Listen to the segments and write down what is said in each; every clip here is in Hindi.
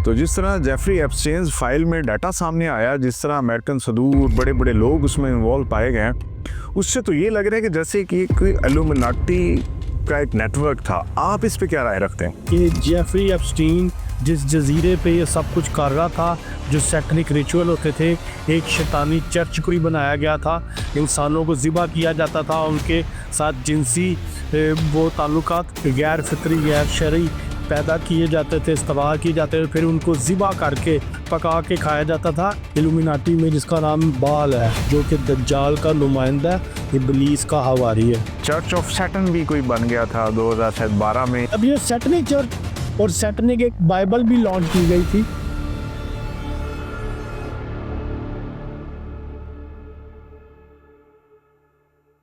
तो जिस तरह जेफरी एप्स्टेन फाइल में डाटा सामने आया, जिस तरह अमेरिकन सदूर बड़े बड़े लोग उसमें इन्वॉल्व पाए गए, उससे तो ये लग रहा है कि जैसे कि कोई इल्यूमिनाटी का एक नेटवर्क था। आप इस पे क्या राय रखते हैं? कि जेफरी एप्स्टीन जिस जजीरे पे ये सब कुछ कर रहा था, जो सैटनिक रिचुअल होते थे, एक शैतानी चर्च को ही बनाया गया था, इंसानों को ज़िबा किया जाता था, उनके साथ जिनसी वो ताल्लुकात गैर फितरी गैर शरई पैदा किए जाते थे, इस्तेमाल किए जाते थे, फिर उनको ज़िबा करके पका के खाया जाता था। इल्यूमिनाटी में जिसका नाम बाल है, जो कि दज्जाल का नुमाइंदा इब्लीस का हवारी है। चर्च ऑफ सैटन भी कोई बन गया था 2012 में। अब ये सैटनिक चर्च और सैटनिक एक बाइबल भी लॉन्च की गई थी।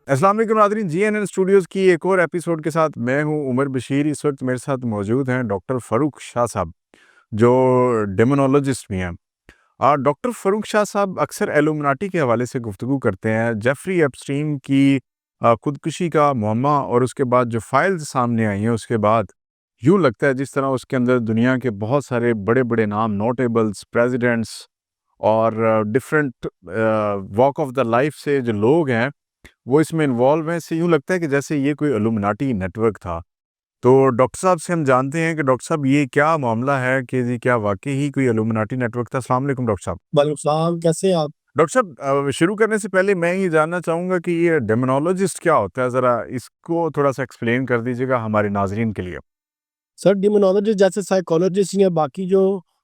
अस्सलाम वालेकुम नाज़रीन, जीएनएन स्टूडियोज़ की एक और एपिसोड के साथ मैं हूं उमर बशीर। इस वक्त मेरे साथ मौजूद हैं डॉक्टर फ़ारूक शाह साहब, जो डेमोनोलॉजिस्ट भी हैं। डॉक्टर फ़ारूक शाह साहब अक्सर इल्यूमिनाटी के हवाले से गुफ्तगू करते हैं, जेफरी एप्स्टीन की खुदकुशी का मामला और उसके बाद जो फाइल्स सामने आई हैं, उसके बाद यूँ लगता है जिस तरह उसके अंदर दुनिया के बहुत सारे बड़े बड़े नाम, नोटेबल्स, प्रेजिडेंट्स और different walk of the life से जो लोग हैं वो इसमें इन्वॉल्व हैं। इससे यूँ लगता है कि जैसे ये कोई इल्यूमिनाटी नेटवर्क था। तो डॉक्टर साहब से हम जानते हैं कि डॉक्टर साहब ये क्या मामला है कि जी क्या वाक़ई ही कोई इल्यूमिनाटी नेटवर्क था? अस्सलाम वालेकुम डॉक्टर साहब। वालेकुम सलाम, कैसे हैं आप? डॉक्टर साहब, शुरू करने से पहले मैं ये जानना चाहूँगा कि ये डेमोनोलॉजिस्ट क्या होता है? ज़रा इसको थोड़ा-सा एक्सप्लेन कर दीजिएगा हमारे नाज़रीन के लिए। सर, डिमोनोलॉजिस्ट जैसे साइकोलॉजिस्ट या बाकी जो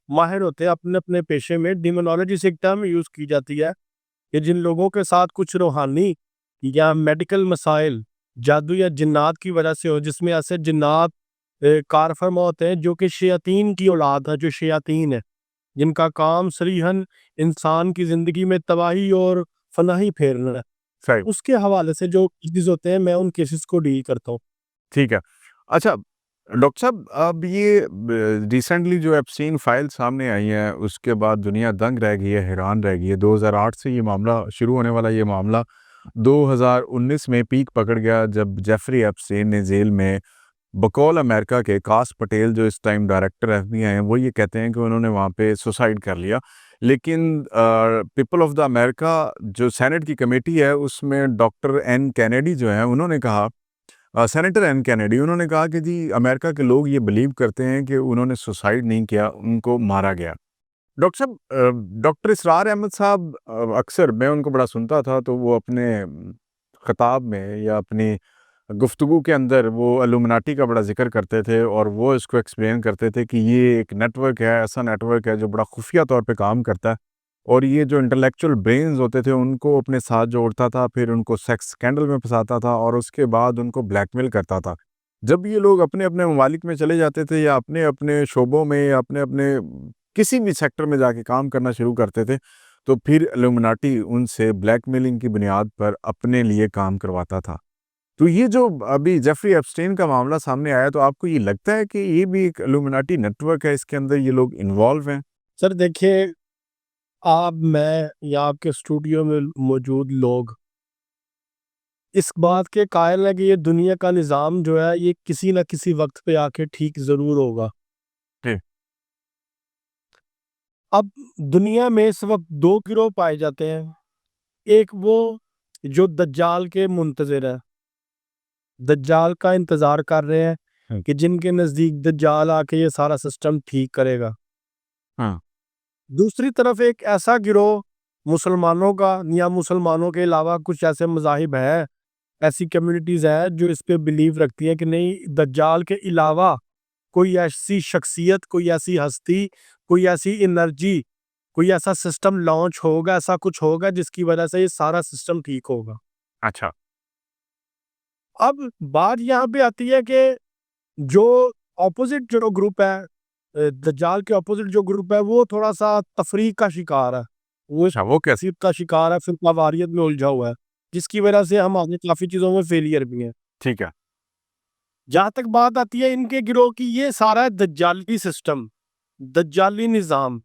माहिर होते हैं अपने अपने पेशे में, डिमोनोलॉजिस्ट एक टर्म यूज़ की जाती है कि जिन लोगों के साथ कुछ रूहानी या मेडिकल मसाइल, जादू या जिन्नात की वजह से हो, जिसमें ऐसे जिन्नात कार फरमा होते हैं जो कि शयातीन की औलाद है, जो शयातीन है, जिनका काम सरीहन इंसान की ज़िंदगी में तबाही और फनाही फेरना है। सही, उसके हवाले से जो केसेस होते हैं, मैं उन केसेस को डील करता हूँ। ठीक है। अच्छा डॉक्टर साहब, अब ये रिसेंटली जो एप्स्टीन फाइल सामने आई है, उसके बाद दुनिया दंग रह गई है, हैरान रह गई है। 2008 से ये मामला शुरू होने वाला, ये मामला 2019 में पीक पकड़ गया जब जेफरी एप्स्टीन ने जेल में बकौल अमेरिका के कास पटेल, जो इस टाइम डायरेक्टर एफबीआई हैं, वो ये कहते हैं कि उन्होंने वहाँ पे सुसाइड कर लिया। लेकिन पीपल ऑफ द अमेरिका जो सेनेट की कमेटी है, उसमें डॉक्टर एन कैनेडी जो हैं, उन्होंने कहा, सेनेटर एन कैनेडी, उन्होंने कहा कि जी अमेरिका के लोग ये बिलीव करते हैं कि उन्होंने सुसाइड नहीं किया, उनको मारा गया। डॉक्टर साहब, डॉक्टर इसरार अहमद साहब, अक्सर मैं उनको बड़ा सुनता था, तो वो अपने खिताब में या अपनी गुफ्तगू के अंदर वो इल्यूमिनाटी का बड़ा ज़िक्र करते थे और वो इसको एक्सप्लेन करते थे कि ये एक नेटवर्क है, ऐसा नेटवर्क है जो बड़ा खुफिया तौर पे काम करता है और ये जो इंटेलेक्चुअल ब्रेन्स होते थे उनको अपने साथ जोड़ता था, फिर उनको सेक्स स्कैंडल में फंसाता था और उसके बाद उनको ब्लैकमेल करता था। जब ये लोग अपने-अपने ममालिक में चले जाते थे या अपने-अपने शोबों में या अपने-अपने किसी भी सेक्टर में जाके काम करना शुरू करते थे, तो फिर इल्यूमिनाटी उनसे ब्लैकमेलिंग की बुनियाद पर अपने लिए काम करवाता था। तो ये जो अभी जेफरी एप्स्टीन का मामला सामने आया, तो आपको ये लगता है कि ये भी एक इल्यूमिनाटी नेटवर्क है, इसके अंदर ये लोग इन्वॉल्व हैं? सर देखिए, आप, मैं या आपके स्टूडियो में मौजूद लोग इस बात के कायल हैं कि ये दुनिया का निज़ाम जो है, ये किसी न किसी वक़्त पे आके ठीक ज़रूर होगा। जी, अब दुनिया में इस वक़्त 2 गिरोह पाए जाते हैं। एक वो जो दज्जाल के मुंतज़िर है, दज्जाल का इंतज़ार कर रहे हैं हुँ, कि जिनके नज़दीक दज्जाल आके ये सारा सिस्टम ठीक करेगा। हाँ, दूसरी तरफ एक ऐसा गिरोह मुसलमानों का, या मुसलमानों के अलावा कुछ ऐसे मज़ाहिब हैं, ऐसी कम्युनिटीज़ हैं जो इस पे बिलीव रखती हैं कि नहीं, दज्जाल के अलावा कोई ऐसी शख्सियत, कोई ऐसी हस्ती, कोई ऐसी एनर्जी, कोई ऐसा सिस्टम लॉन्च होगा, ऐसा कुछ होगा जिसकी वजह से ये सारा सिस्टम ठीक होगा। अच्छा, अब बात यहाँ पे आती है कि जो ऑपोज़िट जो ग्रुप है, दज्जाल के ऑपोज़िट जो ग्रुप है, वो थोड़ा-सा तफ़रीक का शिकार है। वो अच्छा वो कैसे? तहज़ीब का शिकार है, फ़िरक़ावारियत में उलझा हुआ है, जिसकी वजह से हम आगे काफ़ी चीज़ों में फ़ेलियर भी हैं। ठीक है, जहाँ तक बात आती है इनके गिरोह की, ये सारा है दज्जाली सिस्टम, दज्जाली निज़ाम।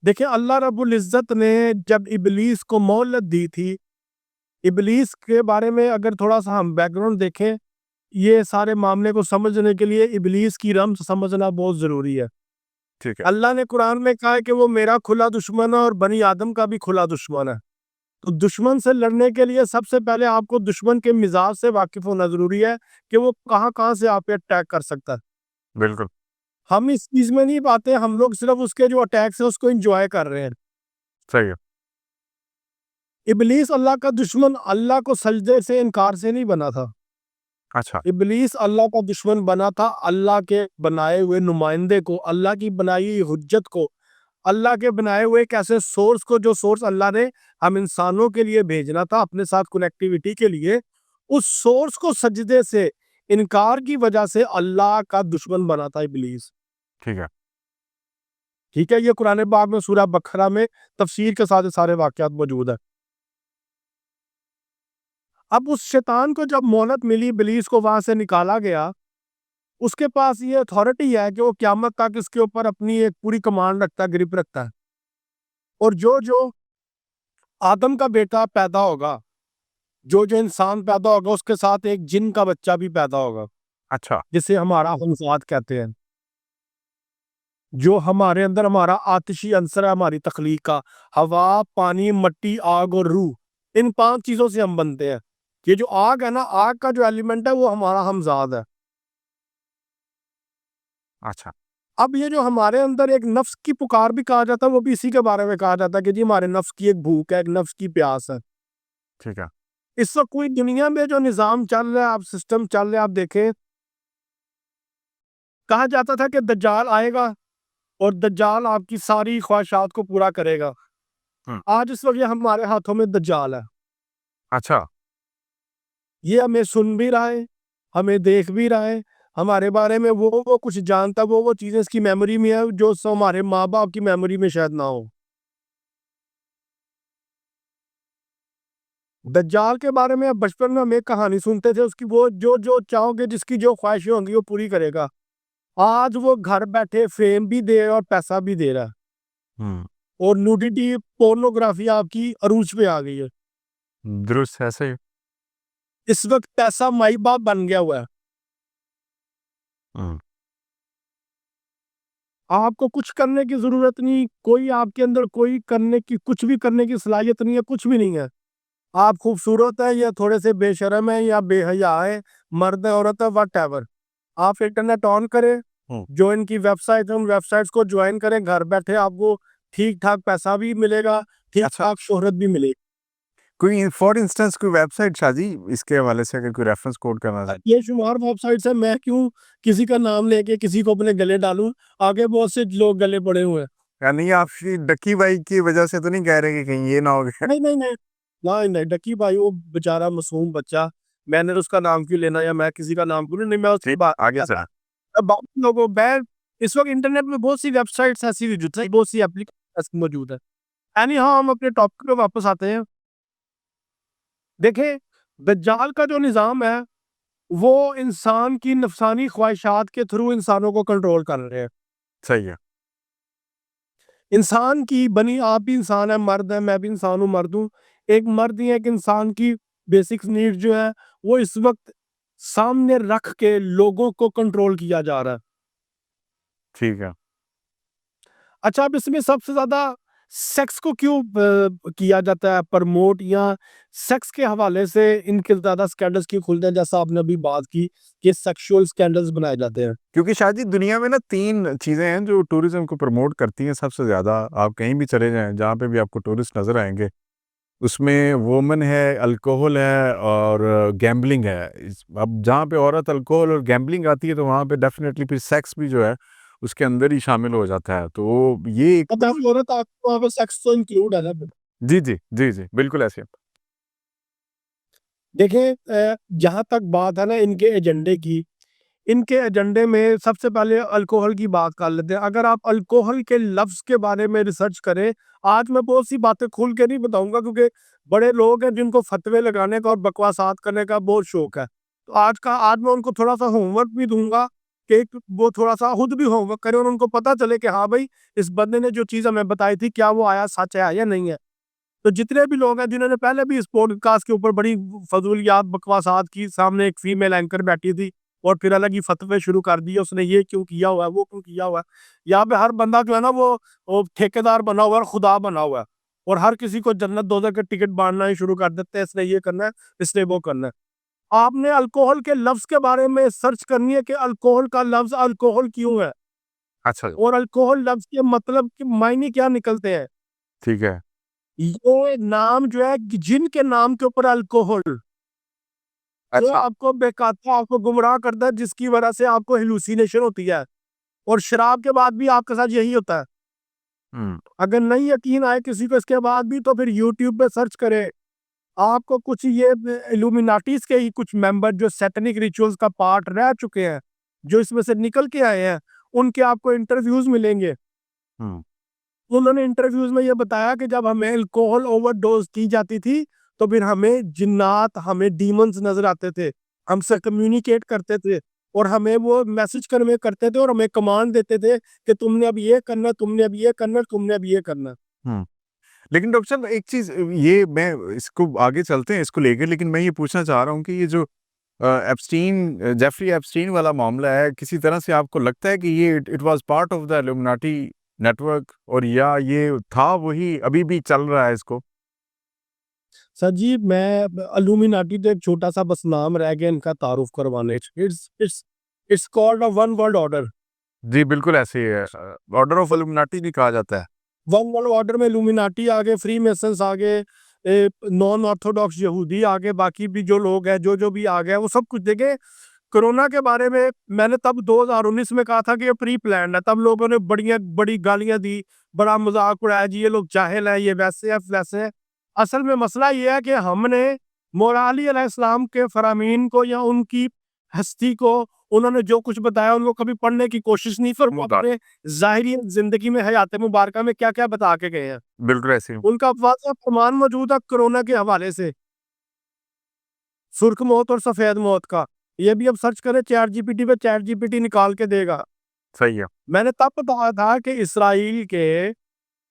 देखिए, अल्लाह रब्बुल इज़्ज़त ने जब इब्लीस को मोहलत दी थी, इब्लीस के बारे में अगर थोड़ा-सा हम बैकग्राउंड देखें, ये सारे मामले को समझने के लिए इब्लीस की रमज़ समझना बहुत ज़रूरी है। ठीक है। अल्लाह ने कुरान में कहा है कि वो मेरा खुला दुश्मन है और बनी आदम का भी खुला दुश्मन है। तो दुश्मन से लड़ने के लिए सबसे पहले आपको दुश्मन के मिजाज से वाकिफ होना ज़रूरी है कि वो कहाँ-कहाँ से आप पे अटैक कर सकता है। बिल्कुल, हम इस चीज़ में नहीं पाते, हम लोग सिर्फ़ उसके जो अटैक्स हैं उसको एन्जॉय कर रहे हैं। सही है। इब्लीस अल्लाह का दुश्मन अल्लाह को सजदे से इनकार से नहीं बना था। अच्छा, इब्लीस अल्लाह का दुश्मन बना था अल्लाह के बनाए हुए नुमाइंदे को, अल्लाह की बनाई हुई हुज्जत को, अल्लाह के बनाए हुए एक ऐसे सोर्स को जो सोर्स अल्लाह ने हम इंसानों के लिए भेजना था अपने साथ कनेक्टिविटी के लिए, उस सोर्स को सजदे से इनकार की वजह से अल्लाह का दुश्मन बना था इब्लीस। ठीक है। ठीक है? ये कुरान पाक में सूरह बकरा में तफसीर के साथ ये सारे वाक़यात मौजूद है। अब उस शैतान को जब मोहलत मिली, इब्लीस को वहाँ से निकाला गया, उसके पास ये अथॉरिटी है कि वो क़यामत तक इसके ऊपर अपनी एक पूरी कमांड रखता है, ग्रिप रखता है। और जो-जो आदम का बेटा पैदा होगा, जो-जो इंसान पैदा होगा, उसके साथ एक जिन का बच्चा भी पैदा होगा, अच्छा, जिसे हमारा हमज़ाद कहते हैं। जो हमारे अंदर हमारा आतिशी अंसर है हमारी तख्लीक का, हवा, पानी, मिट्टी, आग और रूह, इन 5 चीज़ों से हम बनते हैं। ये जो आग है ना, आग का जो एलिमेंट है वो हमारा हमज़ाद है। अच्छा, अब ये जो हमारे अंदर एक नफ्स की पुकार भी कहा जाता है, वो भी इसी के बारे में कहा जाता है कि जी हमारे नफ्स की एक भूख है, एक नफ्स की प्यास है। ठीक है। इस वक़्त पूरी दुनिया में जो निज़ाम चल रहा है, आप सिस्टम चल रहा है, आप देखें, कहा जाता था कि दज्जाल आएगा और दज्जाल आपकी सारी ख्वाहिशात को पूरा करेगा। हुँ, आज इस वक़्त ये हमारे हाथों में दज्जाल है। अच्छा, ये हमें सुन भी रहा है, हमें देख भी रहा है, हमारे बारे में वो कुछ जानता है, वो चीज़ें इसकी मेमोरी में है जो हमारे माँ-बाप की मेमोरी में शायद ना हो। दज्जाल के बारे में आप बचपन में हम एक कहानी सुनते थे, उसकी वो जो चाहोगे, जिसकी जो ख्वाहिशें होंगी वो पूरी करेगा। आज वो घर बैठे फेम भी दे और पैसा भी दे रहा है हुँ, और न्यूडिटी, पोर्नोग्राफी आपकी अरूज पे आ गई है। दुरुस्त है, सही है। इस वक़्त पैसा माई-बाप बन गया हुआ है। हुँ, आपको कुछ करने की ज़रूरत नहीं, कोई आपके अंदर कोई करने की कुछ भी करने की सलाहियत नहीं है, कुछ भी नहीं है। आप खूबसूरत हैं या थोड़े से बेशर्म हैं या बेहया हैं, मर्द है, औरत है, व्हाटएवर। आप इंटरनेट ऑन करें, हुँ। जो इनकी वेबसाइट है, उन वेबसाइट्स को जॉइन करें, घर बैठे आपको ठीक-ठाक पैसा भी मिलेगा, अच्छा, ठीक-ठाक शोहरत भी मिलेगी। कोई फॉर इंस्टेंस कोई वेबसाइट शादी इसके हवाले से अगर कोई रेफरेंस कोट करना चाहे? ये शुमार वेबसाइट्स हैं, मैं क्यों किसी का नाम लेके किसी को अपने गले डालूँ? आगे बहुत से लोग गले पड़े हुए हैं। यानी आप श्री डक्की भाई की वजह से तो नहीं कह रहे कि कहीं ये ना हो गया? नहीं, नहीं, नहीं। नहीं, नहीं, डक्की भाई वो बेचारा मासूम बच्चा, मैंने उसका नाम क्यों लेना या मैं किसी का नाम क्यों लूँ? नहीं, मैं उसकी ठीक, बात आगे चलें। बहुत लोगों मैं इस वक़्त इंटरनेट में बहुत सी वेबसाइट्स ऐसी मौजूद है, बहुत सी एप्लीकेशंस ऐसी मौजूद है। एनी हाउ हम अपने टॉपिक पे वापस आते हैं। देखें, दज्जाल का जो निज़ाम है, वो इंसान की नफ़्सानी ख्वाहिशात के थ्रू इंसानों को कंट्रोल कर रहे हैं। सही है। इंसान की बनी आप भी इंसान हैं, मर्द हैं, मैं भी इंसान हूँ, मर्द हूँ। एक मर्द या एक इंसान की बेसिक नीड्स जो है, वो इस वक़्त सामने रख के लोगों को कंट्रोल किया जा रहा है। ठीक है। अच्छा, अब इसमें सबसे ज़्यादा सेक्स को क्यों किया जाता है प्रमोट या सेक्स के हवाले से इनके ज़्यादा स्कैंडल्स क्यों खुलते हैं? जैसा आपने अभी बात की कि सेक्सुअल स्कैंडल्स बनाए जाते हैं। क्योंकि शायद ही दुनिया में ना 3 चीज़ें हैं जो टूरिज़्म को प्रमोट करती हैं सबसे ज़्यादा। आप कहीं भी चले जाएँ, जहाँ पे भी आपको टूरिस्ट नज़र आएँगे, उसमें वुमन है, अल्कोहल है और गैम्बलिंग है। अब जहाँ पे औरत अल्कोहल और गैम्बलिंग आती है, तो वहाँ पे डेफ़िनेटली फिर सेक्स भी जो है, उसके अंदर ही शामिल हो जाता है। तो ये एक पता है औरत आपको वहाँ पे सेक्स तो इंक्लूड है ना फिर। जी, जी। जी, जी। बिल्कुल ऐसे है। देखिए जहाँ तक बात है ना इनके एजेंडे की, इनके एजेंडे में सबसे पहले अल्कोहल की बात कर लेते हैं। अगर आप अल्कोहल के लफ्ज़ के बारे में रिसर्च करें, आज मैं बहुत सी बातें खुल के नहीं बताऊँगा क्योंकि बड़े लोग हैं जिनको फ़तवे लगाने का और बकवासात करने का बहुत शौक है। तो आज मैं उनको थोड़ा-सा होमवर्क भी दूँगा कि वो थोड़ा-सा खुद भी होमवर्क करें और उनको पता चले कि हाँ भाई, इस बंदे ने जो चीज़ हमें बताई थी, क्या वो आया सच है या नहीं है। तो जितने भी लोग हैं जिन्होंने पहले भी इस पॉडकास्ट के ऊपर बड़ी फ़ज़ूलियात, बकवासात की, सामने एक फीमेल एंकर बैठी थी, और फिर अलग ही फतवे शुरू कर दिए, उसने ये क्यों किया हुआ है, वो क्यों किया हुआ है। यहाँ पे हर बंदा जो है ना वो ठेकेदार बना हुआ है और खुदा बना हुआ है, और हर किसी को जन्नत दोज़ख के टिकट बाँटना ही शुरू कर देते हैं, इसने ये करना है, इसने वो करना है। आपने अल्कोहल के लफ्ज़ के बारे में सर्च करनी है कि अल्कोहल का लफ्ज़ अल्कोहल क्यों है, अच्छा, और अल्कोहल लफ्ज़ के मतलब के मायने क्या निकलते हैं। ठीक है। ये नाम जो है जिन के नाम के ऊपर अल्कोहल, जो अच्छा। आपको बहकाता है, आपको गुमराह करता है, जिसकी वजह से आपको हैलुसिनेशन होती है, और शराब के बाद भी आपके साथ यही होता है। हुँ, अगर नहीं यकीन आए किसी को इसके बाद भी, तो फिर यूट्यूब पे सर्च करें। आपको कुछ ये इल्यूमिनाटीज़ के ही कुछ मेंबर जो सैटेनिक रिचुअल्स का पार्ट रह चुके हैं, जो इसमें से निकल के आए हैं, उनके आपको इंटरव्यूज़ मिलेंगे। हुँ, उन्होंने इंटरव्यूज़ में ये बताया कि जब हमें अल्कोहल ओवरडोज़ की जाती थी, तो फिर हमें जिन्नात, हमें डीमन्स नज़र आते थे। हमसे कम्युनिकेट करते थे, और हमें वो मैसेज कन्वे करते थे, और हमें कमांड देते थे कि तुमने अब ये करना, तुमने अब ये करना, तुमने अब ये करना। हुँ। लेकिन डॉक्टर साहब एक चीज़ ये मैं इसको आगे चलते हैं इसको लेके, लेकिन मैं ये पूछना चाह रहा हूँ कि ये जो जेफरी एप्स्टीन वाला मामला है, किसी तरह से आपको लगता है कि ये it was part of the illuminati network, और या ये था वही अभी भी चल रहा है इसको? सर जी, मैं इल्यूमिनाटी तो एक छोटा-सा बस नाम रह गया इनका तारुफ करवाने च। It's called a one world order. जी, बिल्कुल ऐसे ही है। ऑर्डर ऑफ इल्यूमिनाटी भी कहा जाता है। वन वर्ल्ड ऑर्डर में इल्यूमिनाटी आ गए, फ्रीमेसन्स आ गए, नॉन ऑर्थोडॉक्स यहूदी आ गए, बाकी भी जो लोग हैं, जो भी आ गए, वो सब कुछ देखिए। कोरोना के बारे में मैंने तब 2019 में कहा था कि ये प्री प्लान्ड है। तब लोगों ने बड़ी गालियाँ दी, बड़ा मज़ाक उड़ाया, जी ये लोग जाहिल हैं, ये वैसे हैं, वैसे हैं। असल में मसला ये है कि हमने मौला अली अलैहिस्सलाम के फ़रामीन को, या उनकी हस्ती को, उन्होंने जो कुछ बताया उनको कभी पढ़ने की कोशिश नहीं, फिर वो अपने ज़ाहिरी ज़िंदगी में, हयात मुबारका में क्या-क्या बता के गए हैं। बिल्कुल ऐसे ही। उनका वाज़ेह प्रमाण मौजूद है कोरोना के हवाले से, सुर्ख मौत और सफ़ेद मौत का। ये भी अब सर्च करें चैट जीपीटी पे, चैट जीपीटी निकाल के देगा। सही है। मैंने तब बताया था कि इसराइल के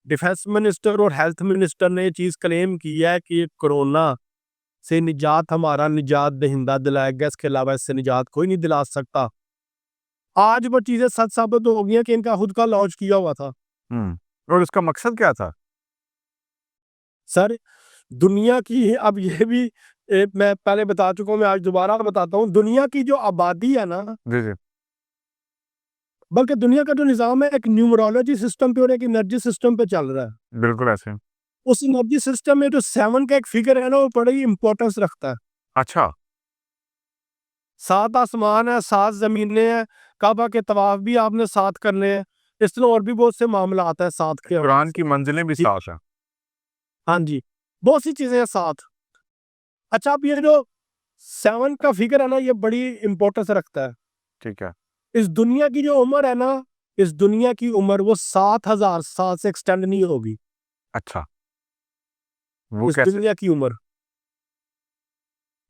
डिफेंस मिनिस्टर और हेल्थ मिनिस्टर ने ये चीज़ क्लेम की है कि कोरोना से निजात हमारा निजात दहिंदा दिलाएगा, इसके अलावा इससे निजात कोई नहीं दिला सकता। आज वो चीज़ें सच साबित हो गई हैं कि इनका खुद का लॉन्च किया हुआ था। हुँ, और उसका मकसद क्या था? सर, दुनिया की अब ये भी मैं पहले बता चुका हूँ, मैं आज दोबारा बताता हूँ। दुनिया की जो आबादी है ना, जी, जी। बल्कि दुनिया का जो निज़ाम है, एक न्यूमरोलॉजी सिस्टम पे और एक एनर्जी सिस्टम पे चल रहा है। बिल्कुल ऐसे ही। उस एनर्जी सिस्टम में जो 7 का एक फिगर है ना, वो बड़ी इम्पोर्टेंस रखता है। अच्छा, 7 आसमान है, 7 ज़मीनें हैं, काबा के तवाफ़ भी आपने 7 करने हैं। इस तरह और भी बहुत से मामलात हैं 7 के हवाले कुरान की से। मंज़िलें भी जी, 7 हैं। हाँ जी, बहुत सी चीज़ें हैं 7। अच्छा, अब ये जो 7 का फिगर है ना, ये बड़ी इम्पोर्टेंस रखता है। ठीक है। इस दुनिया की जो उम्र है ना, इस दुनिया की उम्र वो 7,000 साल से एक्सटेंड नहीं होगी। अच्छा, वो इस कैसे? दुनिया की उम्र,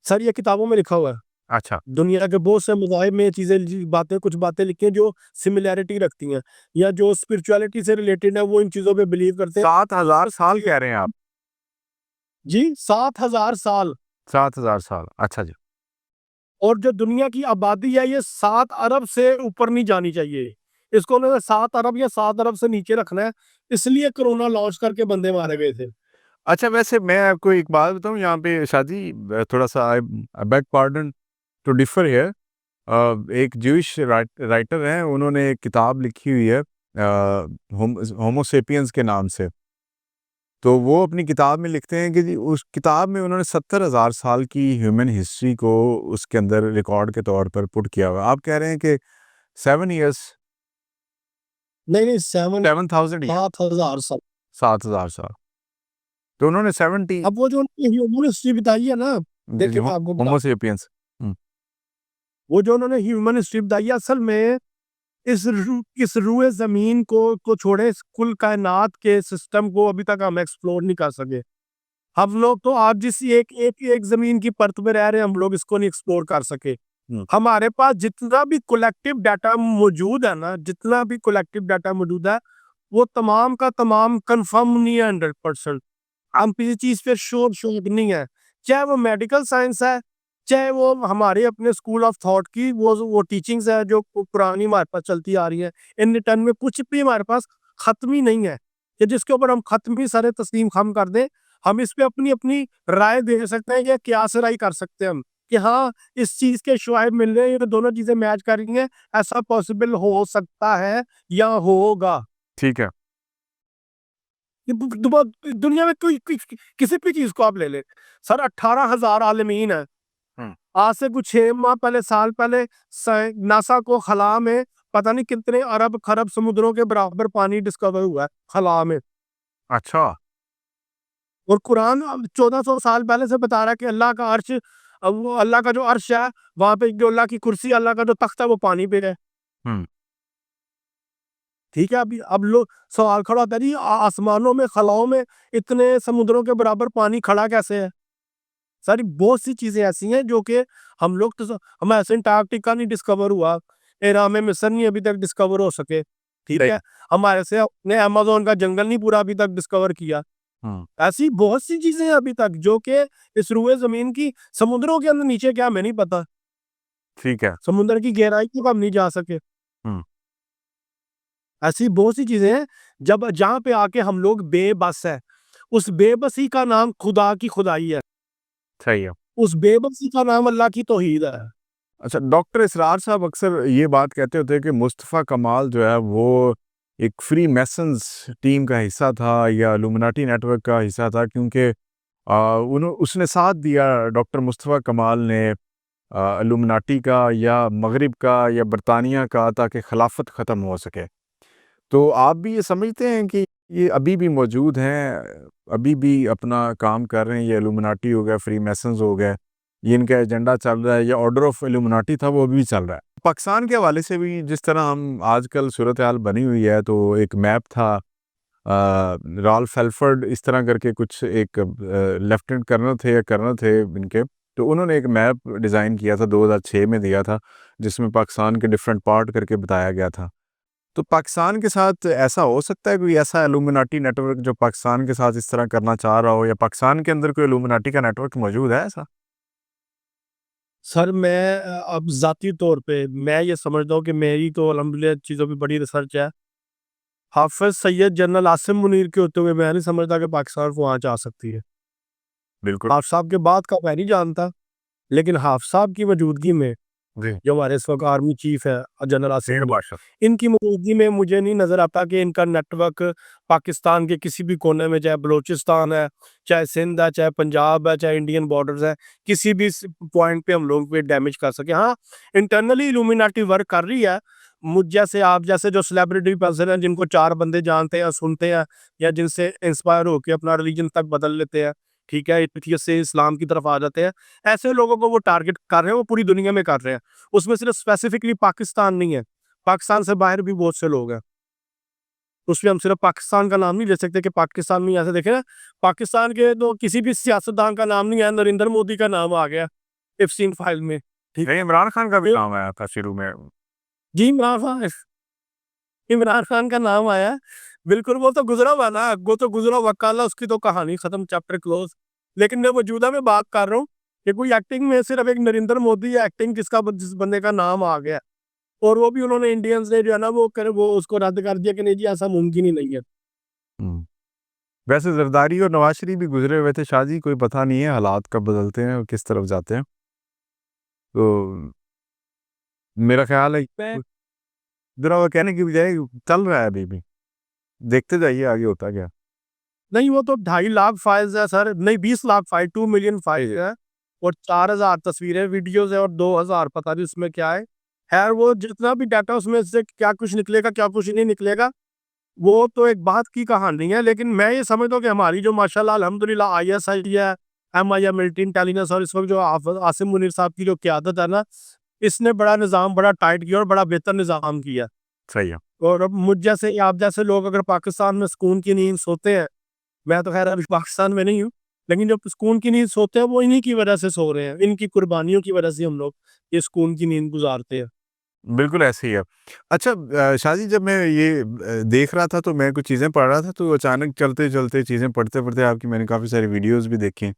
सर ये किताबों में लिखा हुआ है। अच्छा, दुनिया के बहुत से मज़ाहिब में ये चीज़ें बातें, कुछ बातें लिखी हैं जो सिमिलैरिटी रखती हैं, या जो स्पिरिचुअलिटी से रिलेटेड है, वो इन चीज़ों पे बिलीव करते हैं। 7000 साल कह रहे हैं आप? जी, 7,000 साल। 7000 साल, अच्छा जी। और जो दुनिया की आबादी है, ये 7 अरब से ऊपर नहीं जानी चाहिए। इसको उन्होंने 7 अरब या 7 अरब से नीचे रखना है, इसलिए कोरोना लॉन्च करके बंदे मारे गए थे। अच्छा, वैसे मैं आपको एक बात बताऊँ यहाँ पे शादी, थोड़ा-सा I I beg pardon to differ here. एक ज्यूइश राइटर हैं, उन्होंने एक किताब लिखी हुई है होमो सेपियंस के नाम से। तो वो अपनी किताब में लिखते हैं कि जी उस किताब में उन्होंने 70,000 साल की ह्यूमन हिस्ट्री को उसके अंदर रिकॉर्ड के तौर पर पुट किया हुआ है। आप कह रहे हैं कि 7 इयर्स नहीं, नहीं, 7 7000 ईयर 7,000 साल। 7000 साल। तो उन्होंने 70 अब वो जो उन्होंने ह्यूमन हिस्ट्री बताई है ना, जी, जी, देखिए मैं आपको होमो बताता हूँ, सेपियंस। हुँ, वो जो उन्होंने ह्यूमन हिस्ट्री बताई है, असल में इस रूए ज़मीन को छोड़े, इस कुल कायनात के सिस्टम को अभी तक हम एक्सप्लोर नहीं कर सके। हम लोग तो आज जिस एक ज़मीन की परत में रह रहे हैं, हम लोग इसको नहीं एक्सप्लोर कर सके। हुँ, हमारे पास जितना भी कलेक्टिव डाटा मौजूद है ना, जितना भी कलेक्टिव डाटा मौजूद है, वो तमाम का तमाम कन्फर्म नहीं है 100%। हम किसी चीज़ पे श्योर श्योर नहीं है। चाहे वो मेडिकल साइंस है, चाहे वो हमारे अपने स्कूल ऑफ थॉट की वो टीचिंग्स है जो पुरानी हमारे पास चलती आ रही है, इन रिटर्न में कुछ भी हमारे पास खत्म ही नहीं है कि जिसके ऊपर हम खत्म ही सारे तस्लीम खम कर दें। हम इस पे अपनी अपनी राय दे सकते हैं या कियास राय कर सकते हैं हम कि हाँ, इस चीज के शुआइब मिल रहे हैं, ये दोनों चीजें मैच कर रही हैं, ऐसा पॉसिबल हो सकता है या होगा। ठीक है। ये दुनिया में किसी भी चीज को आप ले ले सर, 18,000 आलमीन है। हम्म। आज से कुछ 6 माह पहले, साल पहले नासा को खला में पता नहीं कितने अरब खरब समुद्रों के बराबर पानी डिस्कवर हुआ है खला में। अच्छा। और कुरान 1400 साल पहले से बता रहा है कि अल्लाह का अर्श, वो अल्लाह का जो अर्श है, वहां पे जो अल्लाह की कुर्सी, अल्लाह का जो तख्त है, वो पानी पे है। हम्म। ठीक है, अभी अब लोग सवाल खड़ा होता है जी, आसमानों में खलाओं में इतने समुद्रों के बराबर पानी खड़ा कैसे है? सारी बहुत सी चीजें ऐसी हैं जो कि हम लोग तो हम ऐसे, अंटार्कटिका नहीं डिस्कवर हुआ, एराम मिस्र नहीं अभी तक डिस्कवर हो सके। ठीक सही। है, हमारे से अपने अमेज़न का जंगल नहीं पूरा अभी तक डिस्कवर किया। हम्म। ऐसी बहुत सी चीजें हैं अभी तक जो कि इस रुए जमीन की, समुद्रों के अंदर नीचे क्या हमें नहीं पता, ठीक है। समुद्र की गहराई तक हम नहीं जा सके। हम्म। ऐसी बहुत सी चीजें हैं जब जहाँ पे आके हम लोग बेबस है। उस बेबसी का नाम खुदा की खुदाई है। सही है। उस बेबसी का नाम अल्लाह की तौहीद है। अच्छा, डॉक्टर इसरार साहब अक्सर ये बात कहते होते हैं कि मुस्तफ़ा कमाल जो है वो एक फ्री मैसन्स टीम का हिस्सा था या इल्यूमिनाटी नेटवर्क का हिस्सा था, क्योंकि उसने साथ दिया डॉक्टर मुस्तफ़ा कमाल ने इल्यूमिनाटी का या मगरिब का या बरतानिया का, ताकि खिलाफत ख़त्म हो सके। तो आप भी ये समझते हैं कि ये अभी भी मौजूद हैं, अभी भी अपना काम कर रहे हैं? ये इल्यूमिनाटी हो गया, फ्री मैसन्स हो गए, ये इनका एजेंडा चल रहा है, या ऑर्डर ऑफ इल्यूमिनाटी था वो अभी भी चल रहा है? पाकिस्तान के हवाले से भी जिस तरह हम आजकल सूरत हाल बनी हुई है, तो एक मैप था, राल्फ एल्फर्ड इस तरह करके कुछ एक लेफ्टिनेंट कर्नल थे या कर्नल थे इनके, तो उन्होंने एक मैप डिज़ाइन किया था, 2006 में दिया था, जिसमें पाकिस्तान के डिफरेंट पार्ट करके बताया गया था। तो पाकिस्तान के साथ ऐसा हो सकता है, कोई ऐसा इल्यूमिनाटी नेटवर्क जो पाकिस्तान के साथ इस तरह करना चाह रहा हो, या पाकिस्तान के अंदर कोई इल्यूमिनाटी का नेटवर्क मौजूद है ऐसा? सर मैं अब ज़ाती तौर पे मैं ये समझता हूँ कि मेरी तो अल्हम्दुलिल्लाह चीज़ों पे बड़ी रिसर्च है। हाफ़िज़ सैयद जनरल आसिम मुनीर के होते हुए मैं नहीं समझता कि पाकिस्तान वहाँ जा सकती है। बिल्कुल। हाफ़िज़ साहब के बाद का मैं नहीं जानता, लेकिन हाफ़िज़ साहब की मौजूदगी में, जी। जो हमारे इस वक़्त आर्मी चीफ़ है जनरल आसिम शेर मुनीर, बादशाह। इनकी मौजूदगी में मुझे नहीं नज़र आता कि इनका नेटवर्क पाकिस्तान के किसी भी कोने में, चाहे बलूचिस्तान है, चाहे सिंध है, चाहे पंजाब है, चाहे इंडियन बॉर्डर्स है, किसी भी पॉइंट पे हम लोग पे डैमेज कर सके। हाँ, इंटरनली इल्यूमिनाटी वर्क कर रही है। मुझ जैसे, आप जैसे जो सेलिब्रिटी पर्सन है, जिनको 4 बंदे जानते हैं, सुनते हैं, या जिनसे इंस्पायर होकर अपना रिलीजन तक बदल लेते हैं, ठीक है, एथियस से इस्लाम की तरफ आ जाते हैं, ऐसे लोगों को वो टारगेट कर रहे हैं, वो पूरी दुनिया में कर रहे हैं। उसमें सिर्फ स्पेसिफिकली पाकिस्तान नहीं है, पाकिस्तान से बाहर भी बहुत से लोग हैं। उसमें हम सिर्फ पाकिस्तान का नाम नहीं ले सकते कि पाकिस्तान में, ऐसे देखें ना, पाकिस्तान के तो किसी भी सियासतदान का नाम नहीं है, नरेंद्र मोदी का नाम आ गया एफसीन फाइल में। ठीक नहीं, इमरान खान का भी है, नाम आया था शुरू में। जी इमरान खान का नाम आया। बिल्कुल, वो तो गुजरा हुआ ना, वो तो गुजरा हुआ कल, उसकी तो कहानी खत्म, चैप्टर क्लोज। लेकिन मैं मौजूदा में बात कर रहा हूँ कि कोई एक्टिंग में सिर्फ एक नरेंद्र मोदी या एक्टिंग जिस बंदे का नाम आ गया, और वो भी उन्होंने इंडियंस ने जो है ना वो उसको रद्द कर दिया कि नहीं जी, ऐसा मुमकिन ही नहीं है। हम्म। वैसे जरदारी और नवाज शरीफ भी गुजरे हुए थे शाहजी, कोई पता नहीं है हालात कब बदलते हैं और किस तरफ जाते हैं। तो मेरा ख्याल है मैं जरा वो कहने की बजाय चल रहा है अभी भी, देखते जाइए आगे होता क्या। नहीं, वो तो 2.5 लाख फाइल्स है सर, नहीं 20 लाख फाइल, 2 मिलियन फाइल है, और 4,000 तस्वीरें, वीडियोस है, और 2,000 पता नहीं उसमें क्या है। खैर, वो जितना भी डाटा उसमें से क्या कुछ निकलेगा, क्या कुछ नहीं निकलेगा, वो तो एक बात की कहानी है। लेकिन मैं ये समझता हूँ कि हमारी जो माशाल्लाह अल्हम्दुलिल्लाह आईएसआई है, एमआई है, मिलिट्री इंटेलिजेंस, और इस वक्त जो आसिम मुनीर साहब की जो क़यादत है ना, इसने बड़ा निज़ाम बड़ा टाइट किया और बड़ा बेहतर निज़ाम किया। सही है। और अब मुझ जैसे, आप जैसे लोग अगर पाकिस्तान में सुकून की नींद सोते हैं, मैं तो खैर अभी पाकिस्तान में नहीं हूँ, लेकिन जो सुकून की नींद सोते हैं वो इन्हीं की वजह से सो रहे हैं, इनकी कुर्बानियों की वजह से हम लोग ये सुकून की नींद गुजारते हैं। बिल्कुल ऐसे ही है। अच्छा, शाहजी, जब मैं ये देख रहा था तो मैं कुछ चीज़ें पढ़ रहा था, तो अचानक चलते-चलते चीज़ें पढ़ते-पढ़ते आपकी मैंने काफ़ी सारी वीडियोज़ भी देखी।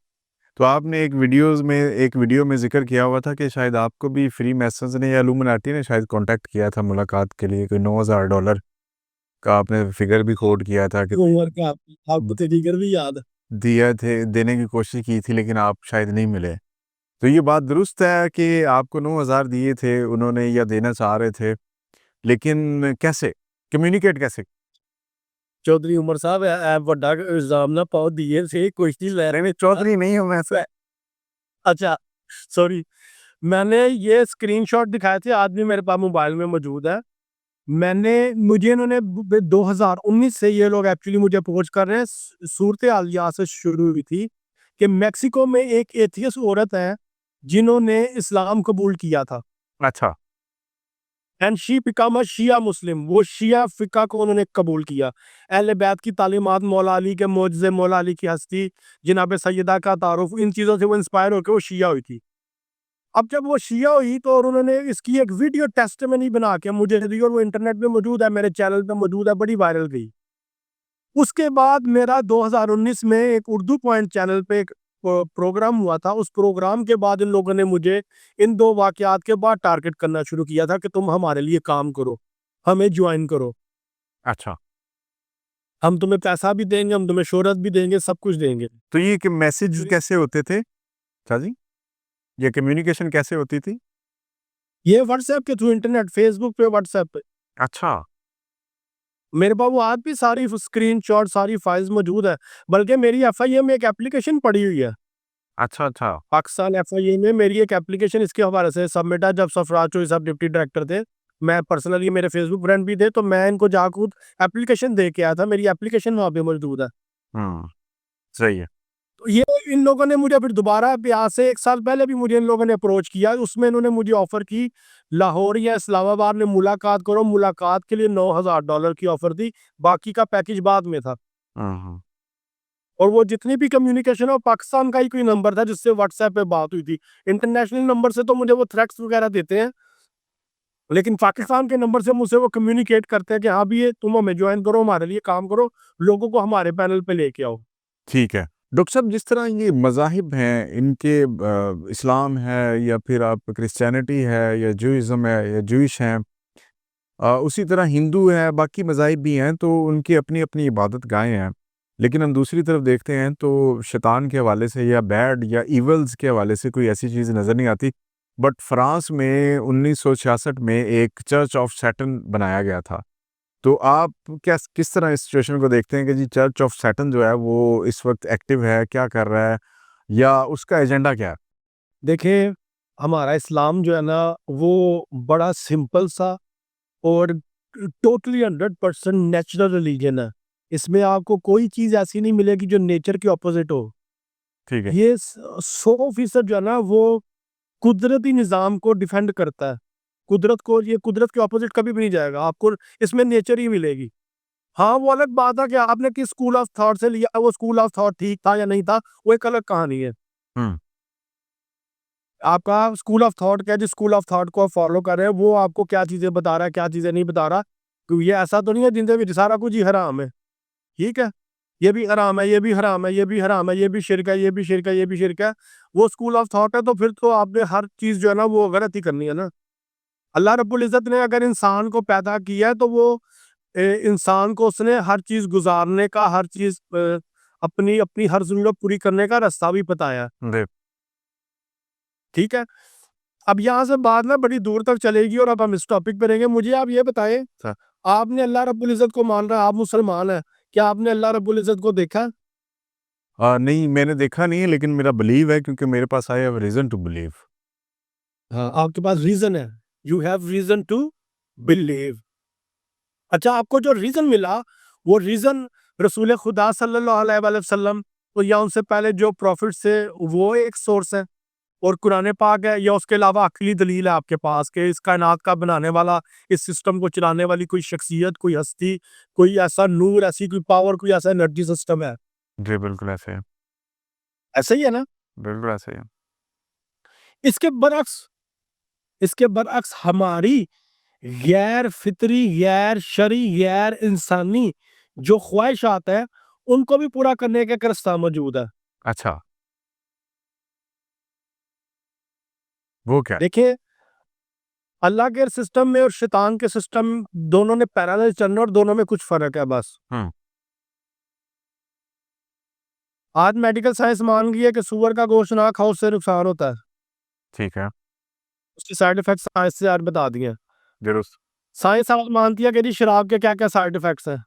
तो आपने एक वीडियो में ज़िक्र किया हुआ था कि शायद आपको भी फ्री मैसन्स ने या इल्यूमिनाटी ने शायद कॉन्टैक्ट किया था मुलाकात के लिए, कोई $9,000 का आपने फिगर भी कोट किया था कि उम्र का आपको तो फिगर भी याद है। देने की कोशिश की थी लेकिन आप शायद नहीं मिले। तो ये बात दुरुस्त है कि आपको 9,000 दिए थे उन्होंने या देना चाह रहे थे, लेकिन कैसे? कम्युनिकेट कैसे? चौधरी उमर साहब ਵੱਡਾ ਇਲਜ਼ਾਮ ਨਾ ਪਾਓ ਦੀਏ से कुश्ती लह रहे हैं चौधरी नहीं हूँ मैं सर। अच्छा सॉरी मैंने ये स्क्रीनशॉट दिखाए थे आज भी मेरे पास मोबाइल में मौजूद है। मुझे इन्होंने 2019 से ये लोग एक्चुअली मुझे अप्रोच कर रहे हैं। सूरत-ए-हाल यहाँ से शुरू हुई थी कि मेक्सिको में एक एथियस्ट औरत है जिन्होंने इस्लाम कबूल किया था। अच्छा, एंड शी बिकम अ शिया मुस्लिम, वो शिया फ़िक़्ह को उन्होंने कबूल किया। अहले बैत की तालीमात, मौला अली के मोअज़्ज़े, मौला अली की हस्ती, जनाब सैयदा का तारुफ़, इन चीज़ों से वो इंस्पायर होके वो शिया हुई थी। अब जब वो शिया हुई तो और उन्होंने इसकी एक वीडियो टेस्टिमनी बना के मुझे दी और वो इंटरनेट पे मौजूद है, मेरे चैनल पे मौजूद है, बड़ी वायरल गई। उसके बाद मेरा 2019 में एक उर्दू पॉइंट चैनल पे एक प्रोग्राम हुआ था। उस प्रोग्राम के बाद इन लोगों ने मुझे इन 2 वाक़यात के बाद टारगेट करना शुरू किया था कि तुम हमारे लिए काम करो, हमें जॉइन करो। अच्छा। हम तुम्हें पैसा भी देंगे, हम तुम्हें शोहरत भी देंगे, सब कुछ देंगे। तो ये कि मैसेज कैसे होते थे? अच्छा जी, ये कम्युनिकेशन कैसे होती थी? ये व्हाट्सऐप के थ्रू इंटरनेट, फ़ेसबुक पे, व्हाट्सऐप पे। अच्छा, मेरे पास वो आज भी सारी स्क्रीनशॉट, सारी फाइल्स मौजूद है। बल्कि मेरी एफआईए में एक एप्लीकेशन पड़ी हुई है। अच्छा, अच्छा। पाकिस्तान एफआईए में मेरी एक एप्लीकेशन इसके हवाले से सबमिट है। जब सरफराज चौधरी साहब डिप्टी डायरेक्टर थे, मैं पर्सनली मेरे फेसबुक फ्रेंड भी थे, तो मैं इनको जाकर एप्लीकेशन दे के आया था। मेरी एप्लीकेशन वहाँ पे मौजूद है। हुँ, सही है। तो ये इन लोगों ने मुझे फिर दोबारा भी आज से 1 साल पहले भी मुझे इन लोगों ने अप्रोच किया। उसमें इन्होंने मुझे ऑफ़र की, लाहौर या इस्लामाबाद में मुलाकात करो। मुलाकात के लिए $9,000 की ऑफ़र दी, बाकी का पैकेज बाद में था। हुँ, हुँ। और वो जितनी भी कम्युनिकेशन है वो पाकिस्तान का ही कोई नंबर था जिससे व्हाट्सएप पे बात हुई थी। इंटरनेशनल नंबर से तो मुझे वो थ्रेट्स वगैरह देते हैं, लेकिन पाकिस्तान के नंबर से मुझसे वो कम्युनिकेट करते हैं कि हाँ भी ये तुम हमें जॉइन करो, हमारे लिए काम करो, लोगों को हमारे पैनल पे लेके आओ। ठीक है। डॉक्टर साहब जिस तरह ये मज़ाहिब हैं इनके इस्लाम है या फिर आप क्रिश्चियनिटी है या जुइज़्म है या ज्यूइश हैं उसी तरह हिंदू है, बाकी मज़ाहिब भी हैं तो उनकी अपनी-अपनी इबादत गाहें हैं। लेकिन हम दूसरी तरफ देखते हैं तो शैतान के हवाले से या बैड या इविल्स के हवाले से कोई ऐसी चीज़ नज़र नहीं आती। बट फ्रांस में 1966 में एक चर्च ऑफ सैटन बनाया गया था। तो आप किस तरह इस सिचुएशन को देखते हैं कि जी चर्च ऑफ सैटन जो है वो इस वक़्त एक्टिव है, क्या कर रहा है या उसका एजेंडा क्या है? देखिए, हमारा इस्लाम जो है ना वो बड़ा सिंपल सा और टोटली 100% नेचुरल रिलीजन है। इसमें आपको कोई चीज़ ऐसी नहीं मिलेगी जो नेचर के ऑपोज़िट हो। ठीक है। ये 100% जो है ना वो कुदरती निज़ाम को डिफेंड करता है। ये कुदरत के ऑपोज़िट कभी भी नहीं जाएगा, आपको इसमें नेचर ही मिलेगी। हाँ, वो अलग बात है कि आपने किस स्कूल ऑफ थॉट से लिया, वो स्कूल ऑफ थॉट ठीक था या नहीं था, वो एक अलग कहानी है। हुँ, आपका स्कूल ऑफ थॉट क्या है, जिस स्कूल ऑफ थॉट को आप फॉलो कर रहे हैं, वो आपको क्या चीज़ें बता रहा है, क्या चीज़ें नहीं बता रहा। तो ये ऐसा तो नहीं है जिंदगी में सारा कुछ ही हराम है, ठीक है? ये भी हराम है, ये भी हराम है, ये भी हराम है, ये भी शिर्क है, ये भी शिर्क है, ये भी शिर्क है। वो स्कूल ऑफ थॉट है तो फिर तो आपने हर चीज़ जो है ना वो गलत ही करनी है ना। अल्लाह रब्बुल इज़्ज़त ने अगर इंसान को पैदा किया है तो वो इंसान को उसने हर चीज़ गुज़ारने का, हर चीज़ अपनी अपनी हर ज़रूरत पूरी करने का रास्ता भी बताया है, जी। ठीक है? अब यहाँ से बात ना बड़ी दूर तक चलेगी और अब हम इस टॉपिक पे रहेंगे। मुझे आप ये बताएँ, स आपने अल्लाह रब्बुल इज़्ज़त को मान रहे हैं, आप मुसलमान हैं, क्या आपने अल्लाह रब्बुल इज़्ज़त को देखा है? नहीं मैंने देखा नहीं है लेकिन मेरा बिलीव है क्योंकि मेरे पास I have reason to believe. हाँ, आपके पास रीज़न है। You have reason to believe. अच्छा, आपको जो रीज़न मिला, वो रीज़न रसूल खुदा सल्लल्लाहु अलैहि वसल्लम तो या उनसे पहले जो प्रॉफ़िट्स थे, वो एक सोर्स है और कुरान पाक है या उसके अलावा अक़ली दलील है आपके पास कि इस कायनात का बनाने वाला, इस सिस्टम को चलाने वाली कोई शख्सियत, कोई हस्ती, कोई ऐसा नूर, ऐसी कोई पावर, कोई ऐसा एनर्जी सिस्टम है। जी, बिल्कुल ऐसे है। ऐसा ही है ना? बिल्कुल ऐसे ही है। इसके बरअक्स इसके बरअक्स हमारी गैर फितरी, गैर शरई, गैर इंसानी जो ख्वाहिशात हैं, उनको भी पूरा करने का एक रास्ता मौजूद है। अच्छा, वो क्या है? देखिए, अल्लाह के सिस्टम में और शैतान के सिस्टम दोनों ने पैरेलल चलना और दोनों में कुछ फ़र्क है बस। हुँ, आज मेडिकल साइंस मान गई है कि सूअर का गोश्त ना खाओ, उससे नुकसान होता है। ठीक है, उसके साइड इफ़ेक्ट्स साइंस से आज बता दिए हैं। दुरुस्त। साइंस आज मानती है कि जी शराब के क्या-क्या साइड इफ़ेक्ट्स हैं।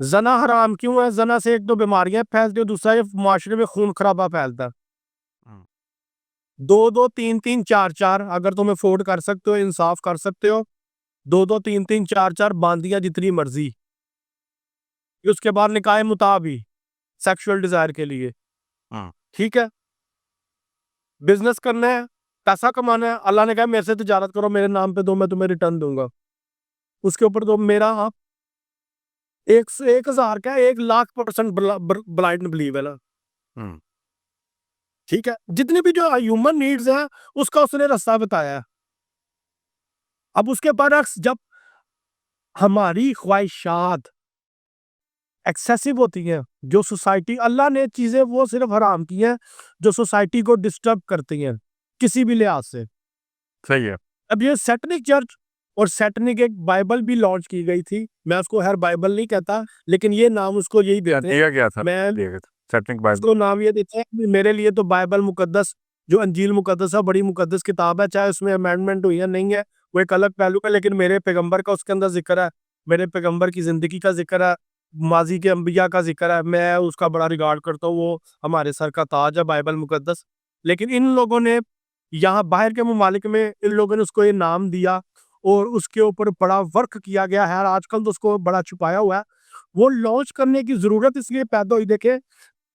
ज़ना हराम क्यों है? ज़ना से एक तो बीमारियाँ फैलती हैं, दूसरा ये माशरे में खून-खराबा फैलता है। हुँ, 2-2, 3-3, 4-4 अगर तुम अफ़ोर्ड कर सकते हो, इंसाफ़ कर सकते हो, 2-2, 3-3, 4-4 बांदियाँ जितनी मर्ज़ी। फिर उसके बाद निकाह मुता भी, सेक्सुअल डिज़ायर के लिए, हुँ, ठीक है? बिज़नेस करना है, पैसा कमाना है, अल्लाह ने कहा मेरे से तिजारत करो, मेरे नाम पे दो, मैं तुम्हें रिटर्न दूँगा। उसके ऊपर तो मेरा आप 1 से 1000 क्या 1,00,000% ब्लाइंड बिलीव है ना, हुँ, ठीक है? जितनी भी जो ह्यूमन नीड्स हैं, उसका उसने रास्ता बताया है। अब उसके बरअक्स जब हमारी ख्वाहिशात एक्सेसिव होती हैं, जो सोसाइटी अल्लाह ने चीज़ें वो सिर्फ़ हराम की हैं, जो सोसाइटी को डिस्टर्ब करती हैं, किसी भी लिहाज़ से। सही है। अब ये सैटनिक चर्च और सैटनिक एक बाइबल भी लॉन्च की गई थी। मैं उसको हर बाइबल नहीं कहता, लेकिन ये नाम उसको यही क्या देते हैं। दिया गया था? मैं दिया गया था, सैटनिक बाइबल। उसको नाम ये देते हैं कि मेरे लिए तो बाइबल मुकद्दस जो अंजील मुकद्दस है, बड़ी मुकद्दस किताब है, चाहे उसमें अमेंडमेंट हुई है, नहीं है, वो एक अलग पहलू है, लेकिन मेरे पैगंबर का उसके अंदर ज़िक्र है, मेरे पैगंबर की ज़िंदगी का ज़िक्र है, माज़ी के अंबिया का ज़िक्र है, मैं उसका बड़ा रिगार्ड करता हूँ, वो हमारे सर का ताज है बाइबल मुकद्दस। लेकिन इन लोगों ने यहाँ बाहर के ममालिक में इन लोगों ने उसको ये नाम दिया और उसके ऊपर बड़ा वर्क किया गया है और आजकल तो उसको बड़ा छुपाया हुआ है। वो लॉन्च करने की ज़रूरत इसलिए पैदा हुई देखिए,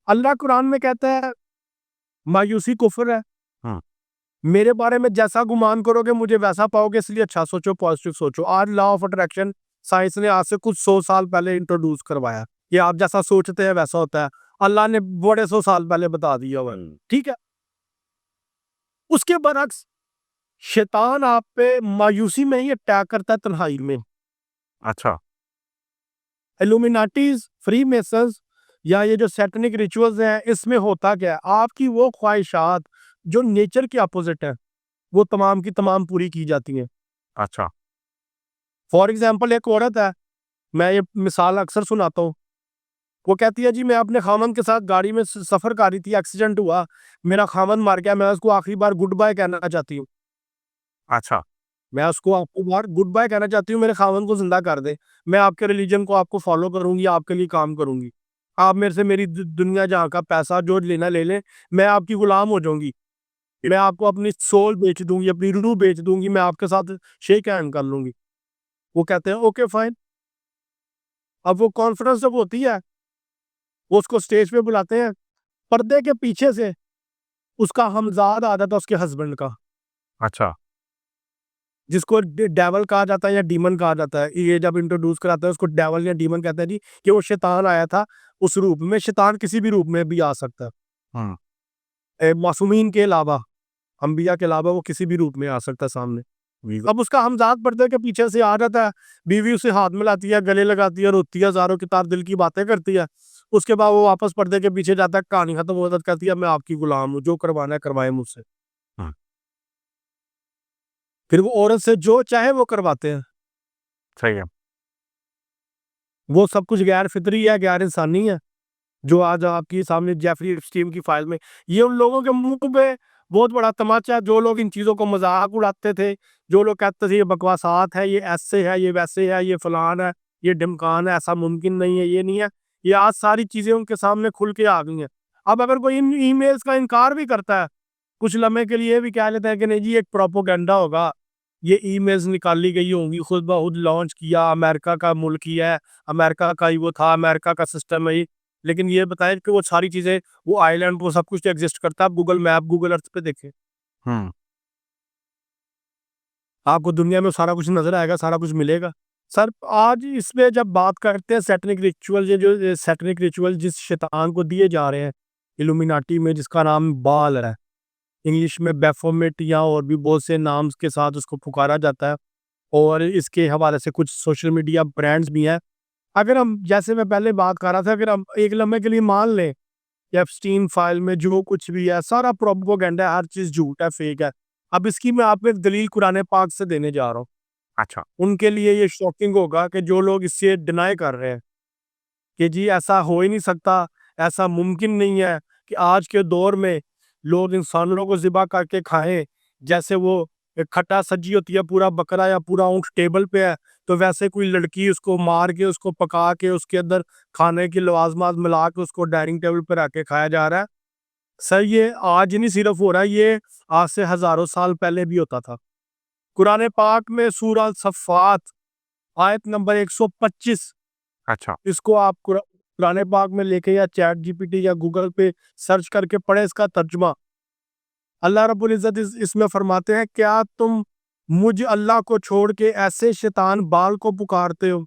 अल्लाह कुरान में कहता है मायूसी कुफ़्र है। हुँ, मेरे बारे में जैसा गुमान करोगे मुझे वैसा पाओगे इसलिए अच्छा सोचो, पॉज़िटिव सोचो। आज लॉ ऑफ अट्रैक्शन साइंस ने आज से कुछ 100 साल पहले इंट्रोड्यूस करवाया। कि आप जैसा सोचते हैं वैसा होता है। अल्लाह ने बड़े 100 साल पहले बता दिया हुआ है। ठीक है? उसके बरअक्स शैतान आप पे मायूसी में ही अटैक करता है तन्हाई में। अच्छा, इल्यूमिनाटीज़, फ्रीमेसन्स या ये जो सैटेनिक रिचुअल्स हैं, इसमें होता क्या है? आपकी वो ख्वाहिशात जो नेचर के अपोज़िट है, वो तमाम की तमाम पूरी की जाती हैं। अच्छा, फॉर एग्ज़ाम्पल एक औरत है, मैं ये मिसाल अक्सर सुनाता हूँ। वो कहती है जी मैं अपने ख़ावंद के साथ गाड़ी में सफ़र कर रही थी, एक्सीडेंट हुआ, मेरा ख़ावंद मर गया, मैं उसको आखिरी बार गुड बाय कहना चाहती हूँ। अच्छा, मैं उसको आखिरी बार गुड बाय कहना चाहती हूँ, मेरे ख़ावंद को ज़िंदा कर दें। मैं आपके रिलीजन को आपको फ़ॉलो करूँगी, आपके लिए काम करूँगी। आप मेरे से मेरी दुनिया जहाँ का पैसा जो लेना ले लें, मैं आपकी गुलाम हो जाऊँगी। मैं आपको अपनी सोल बेच दूँगी, अपनी रूह बेच दूँगी, मैं आपके साथ शेक हैंड कर लूँगी। वो कहते हैं ओके फाइन। अब वो कॉन्फ्रेंस जब होती है, वो उसको स्टेज पे बुलाते हैं, पर्दे के पीछे से उसका हमज़ाद आ जाता है उसके हस्बैंड का, अच्छा, जिसको डेविल कहा जाता है या डीमन कहा जाता है। ये जब इंट्रोड्यूस कराता है उसको डेविल या डीमन कहते हैं जी, कि वो शैतान आया था उस रूप में, शैतान किसी भी रूप में भी आ सकता है। हुँ, मासूमीन के अलावा, अंबिया के अलावा वो किसी भी रूप में आ सकता है सामने। वीज़ा अब उसका हमज़ाद पर्दे के पीछे से आ जाता है, बीवी उसे हाथ मिलाती है, गले लगाती है, रोती है, हज़ारों की तार दिल की बातें करती है। उसके बाद वो वापस पर्दे के पीछे जाता है, कहानी खत्म हो जाती है, कहती है मैं आपकी गुलाम हूँ, जो करवाना है करवाएँ मुझसे। हुँ, फिर वो औरत से जो चाहे वो करवाते हैं। सही है। वो सब कुछ गैर फ़ितरी है, गैर इंसानी है, जो आज आपके सामने जेफरी एप्स्टीन की फ़ाइल में ये उन लोगों के मुँह पे बहुत बड़ा तमाचा है, जो लोग इन चीज़ों को मज़ाक उड़ाते थे, जो लोग कहते थे ये बकवासात है, ये ऐसे है, ये वैसे है, ये फलान है, ये ढिमकान है, ऐसा मुमकिन नहीं है, ये नहीं है। ये आज सारी चीज़ें उनके सामने खुल के आ गई हैं। अब अगर कोई इन ईमेल्स का इनकार भी करता है, कुछ लम्हे के लिए भी कह लेते हैं कि नहीं जी, एक प्रोपेगेंडा होगा, ये ईमेल्स निकाली गई होंगी, खुद ब खुद लॉन्च किया, अमेरिका का मुल्क ही है, अमेरिका का ही वो था, अमेरिका का सिस्टम है ये। लेकिन ये बताएँ कि वो सारी चीज़ें, वो आइलैंड, वो सब कुछ एग्ज़िस्ट करता है। आप गूगल मैप, गूगल अर्थ पे देखें, हुँ, आपको दुनिया में सारा कुछ नज़र आएगा, सारा कुछ मिलेगा। सर, आज इसमें जब बात करते हैं सैटेनिक रिचुअल, ये जो सैटेनिक रिचुअल जिस शैतान को दिए जा रहे हैं, इल्यूमिनाटी में, जिसका नाम बाल है, इंग्लिश में बैफोमेट या और भी बहुत से नाम्स के साथ उसको पुकारा जाता है और इसके हवाले से कुछ सोशल मीडिया ब्रांड्स भी हैं। अगर हम, जैसे मैं पहले बात कर रहा था, अगर हम एक लम्हे के लिए मान लें एप्स्टीन फाइल में जो कुछ भी है सारा प्रोपेगेंडा है, हर चीज़ झूठ है, फेक है। अब इसकी मैं आपको एक दलील कुरान पाक से देने जा रहा हूँ। अच्छा, उनके लिए ये शॉकिंग होगा कि जो लोग इससे डिनाई कर रहे हैं कि जी ऐसा हो ही नहीं सकता, ऐसा मुमकिन नहीं है कि आज के दौर में लोग इंसानों को ज़िबा करके खाएँ। जैसे वो एक खट्टा सब्जी होती है, पूरा बकरा या पूरा ऊँट टेबल पे है, तो वैसे कोई लड़की उसको मार के, उसको पका के, उसके अंदर खाने की लवाज़मात मिला के उसको डाइनिंग टेबल पे रख के खाया जा रहा है। सर ये आज नहीं सिर्फ़ हो रहा है, ये आज से हज़ारों साल पहले भी होता था। कुरान पाक में सूरह सफ़्फ़ात आयत नंबर 125, अच्छा। इसको आप कुरान पाक में लेके या चैट जीपीटी या गूगल पे सर्च करके पढ़े इसका तर्जुमा। अल्लाह रब्बुल इज़्ज़त इसमें फरमाते हैं, क्या तुम मुझ अल्लाह को छोड़ के ऐसे शैतान बाल को पुकारते हो